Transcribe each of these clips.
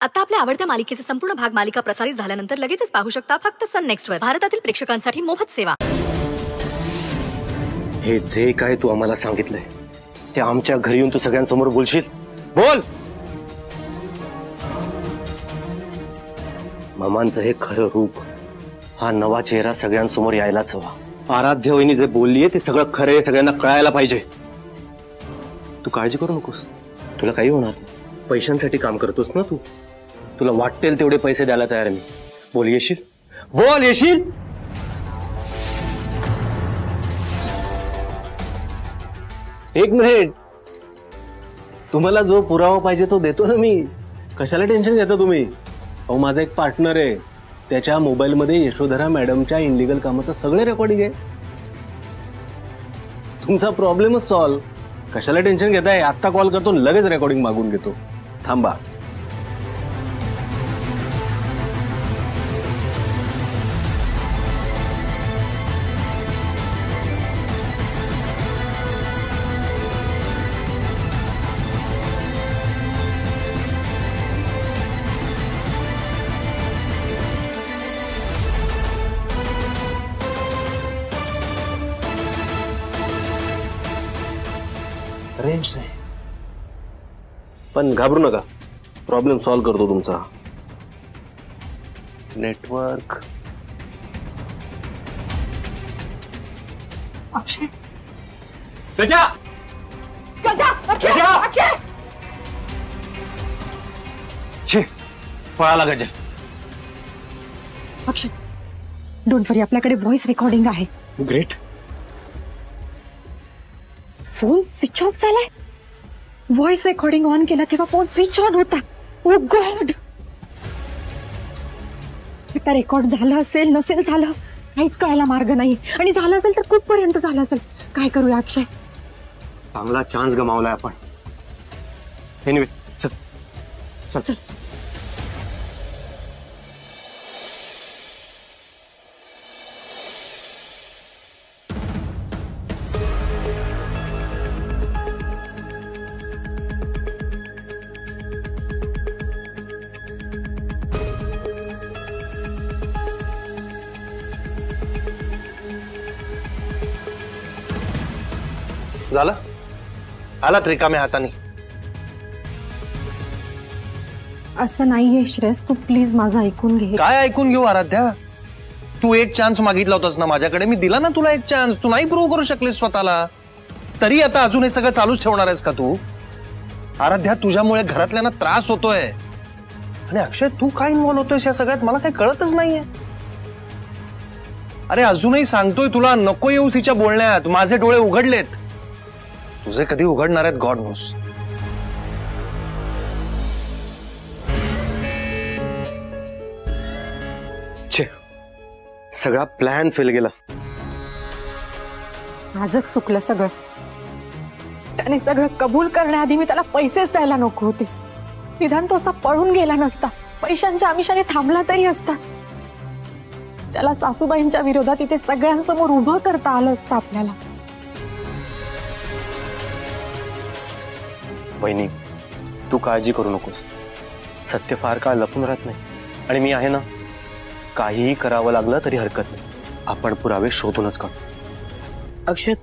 आता आपल्या आवडत्या मालिकेचे संपूर्ण भाग मालिका प्रसारित झाल्यानंतर लगेचच पाहू शकता फक्त सन नेक्स्ट वर. भारतातील प्रेक्षकांसाठी मोफत सेवा. हे जे काय तू आम्हाला सांगितलंय ते आमच्या घरी येऊन तू सगळ्यांसमोर बोलशील? बोल. मामांचं हे खरं रूप, हा नवा चेहरा सगळ्यांसमोर यायलाच हवा. आराध्य वहिनी जे बोललीये ते सगळं खरं आहे, सगळ्यांना कळायला पाहिजे. तू काळजी करू नकोस, तुला काही होणार नाही. पैशांसाठी काम करतोस ना तू, तुला वाटेल तेवढे पैसे द्यायला तयार आहे मी. बोल येशील? बोल येशील? एक मिनिट, तुम्हाला जो पुरावा पाहिजे तो देतो ना मी. कशाला टेन्शन घेता तुम्ही? अहो माझा एक पार्टनर आहे, त्याच्या मोबाईल मध्ये यशोधरा मॅडमच्या इनलिगल कामाचं सगळे रेकॉर्डिंग आहे. तुमचा प्रॉब्लेमच सॉल्व. कशाला टेन्शन घेताय? आत्ता कॉल करतो, लगेच रेकॉर्डिंग मागून घेतो. थांबा. रेंज नाही, पण घाबरू नका, प्रॉब्लेम सॉल्व करतो तुमचा. नेटवर्क. अक्षय, गजा गजा, अक्षय, अक्षय. छे, पळाला गजा. अक्षय, डोंट वरी, आपल्याकडे व्हॉइस रेकॉर्डिंग आहे. ग्रेट. फोन स्विच ऑफ झालाय. व्हॉइस रेकॉर्डिंग ऑन केला तेव्हा फोन स्विच ऑन होता. ओ गॉड. आता रेकॉर्ड झालं असेल, नसेल झालं, काहीच कळायला मार्ग नाही. आणि झालं असेल तर कुठपर्यंत झालं असेल? काय करूया अक्षय? चांगला चान्स गमावलाय आपण. एनिवे, चल चल चल. झालं? आला रिकाम्या हाताने? असं नाहीये श्रेयस, तू प्लीज माझं ऐकून घे. काय ऐकून घेऊ आराध्या? तू एक चान्स मागितला होतास ना माझ्याकडे, मी दिला ना तुला एक चान्स. तू नाही प्रूव्ह करू शकलीस स्वतःला, तरी आता अजून हे सगळं चालूच ठेवणार आहेस का तू? आराध्या, तुझ्यामुळे घरातल्यांना त्रास होतोय. आणि अक्षय, तू काय इन्व्हॉल्व होतोयस या सगळ्यात? मला काही कळतच नाहीये. अरे अजूनही सांगतोय तुला, नको येऊस हिच्या बोलण्यात. माझे डोळे उघडलेत, तुझे कधी उघडणार आहेत गॉड नोस. छे, सगळा प्लॅन फेल गेला. माझंच चुकलं सगळं. त्याने सगळं कबूल करण्याआधी मी त्याला पैसेच द्यायला नको होते. निदान तो असा पळून गेला नसता, पैशांच्या आमिषाने थांबला तरी असता. त्याला सासूबाईंच्या विरोधात इथे सगळ्यांसमोर उभं करता आलं असतं आपल्याला. वहिनी, तू काळजी करू नकोस. सत्य फार काळ लपून राहत नाही, आणि मी आहे ना. काहीही करावं लागलं तरी हरकत नाही. आपण पुरावे शोधूनच काढू. अक्षय,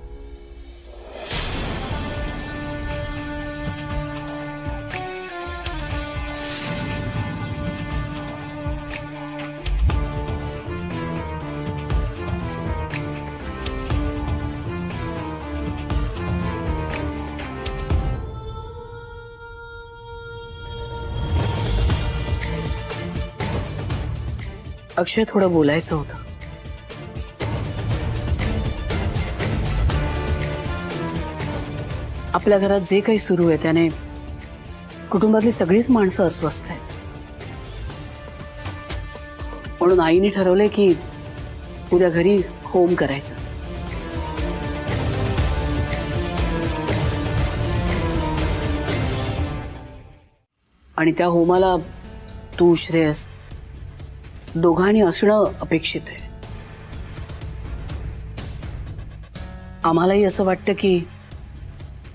अक्षय, थोडं बोलायचं होतं. आपल्या घरात जे काही सुरू आहे त्याने कुटुंबातली सगळीच माणसं अस्वस्थ आहेत. म्हणून आईने ठरवलंय की उद्या घरी होम करायचं. आणि त्या होमाला तू, श्रेयस दोघांनी असणं अपेक्षित आहे. आम्हालाही असं वाटतं की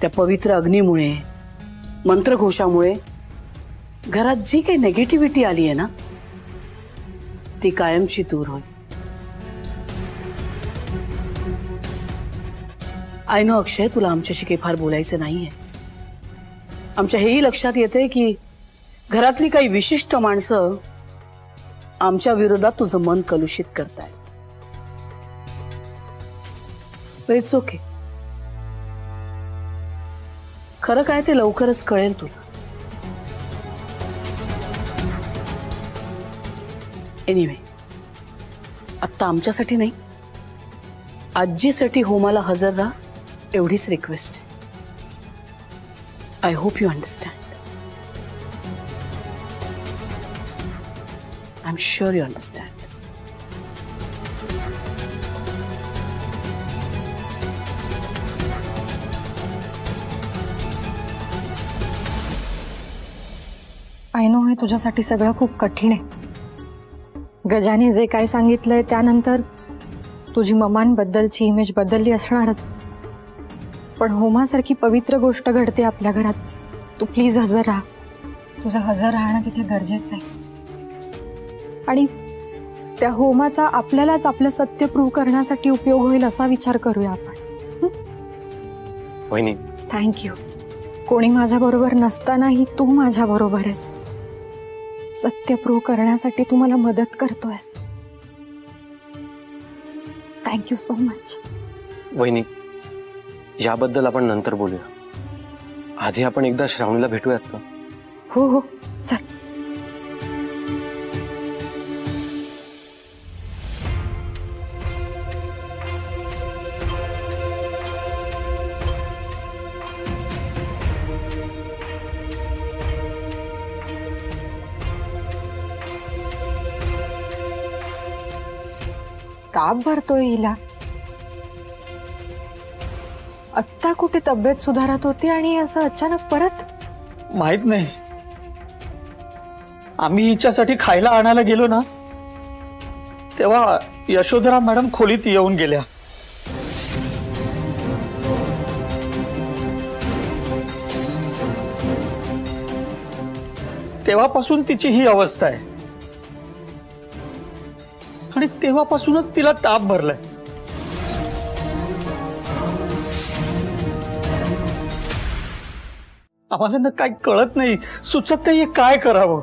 त्या पवित्र अग्नीमुळे, मंत्रघोषामुळे घरात जी काही नेगेटिव्हिटी आली आहे ना ती कायमची दूर होईल. आय नो अक्षय, तुला आमच्याशी काही फार बोलायचं नाहीये. आमच्या हेही लक्षात येते की घरातली काही विशिष्ट माणसं आमच्या विरोधात तुझं मन कलुषित करतायत. It's okay. खरं काय ते लवकरच कळेल तुला. एनिवे, आत्ता आमच्यासाठी नाही, आजीसाठी होमाला हजर राहा एवढीच request. I hope you understand. I am sure you understand. I know हे तुझ्यासाठी सगळं खूप कठीण आहे. गजाने जे काय सांगितलंय त्यानंतर तुझी ममांबद्दलची इमेज बदलली असणारच. पण होमासारखी पवित्र गोष्ट घडते आपल्या घरात. तू प्लीज हजर राहा. तुझं हजर राहणं तिथे गरजेचं आहे. आणि त्या होमाचा आपल्यालाच आपलं सत्य प्रूव्ह करण्यासाठी उपयोग होईल असा विचार करूया आपण. वहिनी, थँक्यू. कोणी माझ्या बरोबर नसतानाही तू माझ्या बरोबर आहेस. सत्य प्रूव्ह करण्यासाठी तू मला मदत करतोयस. Thank you so much. वहिनी, याबद्दल आपण नंतर बोलूया. आधी आपण एकदा श्रावणीला भेटूयात का? हो हो, चल. ताप भरतोय हिला. आत्ता कुठे तब्येत सुधारत होती आणि असं अचानक परत? माहित नाही. आम्ही हिच्यासाठी खायला आणायला गेलो ना तेव्हा यशोधरा मॅडम खोलीत येऊन गेल्या. तेव्हापासून तिची ही अवस्था आहे आणि तेव्हापासूनच तिला ताप भरलाय. आम्हाला ना काही कळत नाही, सुचत नाहीये काय करावं.